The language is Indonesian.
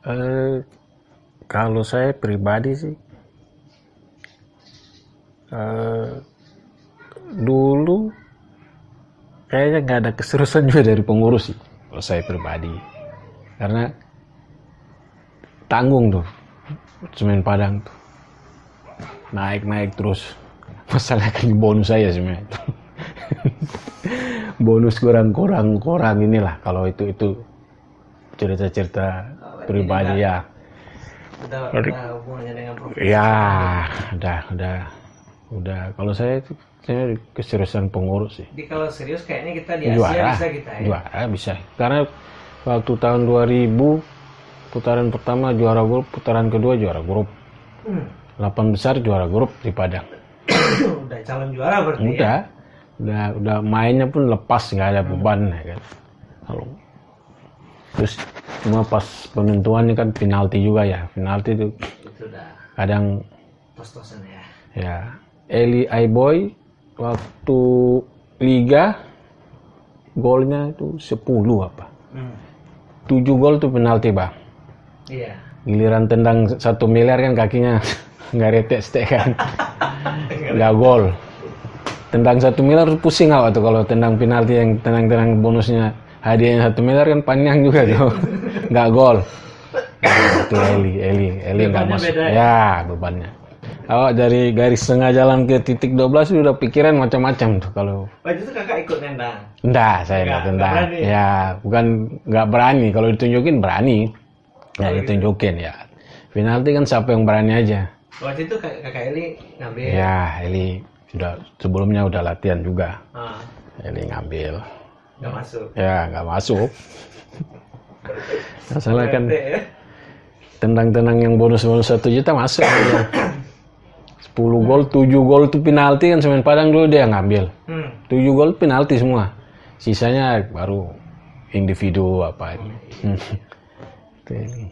Eh, Kalau saya pribadi sih, eh, dulu kayaknya nggak ada keseriusan juga dari pengurus sih, kalau saya pribadi. Karena tanggung tuh, Semen Padang tuh. Naik-naik terus. Masalah kan bonus saya sebenarnya. Bonus kurang inilah, kalau itu cerita-cerita pribadi ya. Udah hubungannya dengan profesi. Ya, udah. Kalau saya keseriusan pengurus sih. Jadi kalau serius kayaknya kita di Asia Juara, bisa kita ya. juara bisa. Karena waktu tahun 2000 putaran pertama juara grup, putaran kedua juara grup. 8 besar juara grup di Padang. Udah calon juara berarti Udah mainnya pun lepas, nggak ada beban ya kan. Terus cuma pas penentuannya kan penalti juga ya. Penalti itu Itu udah kadang tos-tosan ya. ya. Eli Aiboy waktu liga golnya itu 10 apa. 7 gol tuh penalti, Bang. Iya. Giliran tendang 1 miliar kan kakinya nggak retek kan. Nggak gol. Tendang 1 miliar pusing awak tuh kalau tendang penalti yang tendang bonusnya hadiahnya 1 miliar kan panjang juga tuh. Nggak gol. Itu Eli nggak masuk. Beda Ya bebannya. Awak dari garis tengah jalan ke titik 12 udah pikiran macam-macam tuh kalau. Waktu itu kakak ikut nendang. Enggak, saya nggak tendang. berani. Ya bukan nggak berani. Kalau ditunjukin berani. Ya ditunjukin ya. Penalti kan siapa yang berani aja. Waktu itu kakak Eli ngambil. Ya, Eli sebelumnya udah latihan juga. Eli ngambil. Nggak masuk. Ya, nggak masuk. Masalah kan Ya. tendang-tendang yang bonus-bonus 1 juta masuk. 10 gol, 7 gol tuh penalti kan Semen Padang dulu dia ngambil. 7 gol penalti semua. Sisanya baru individu apa ini. Itu Eli.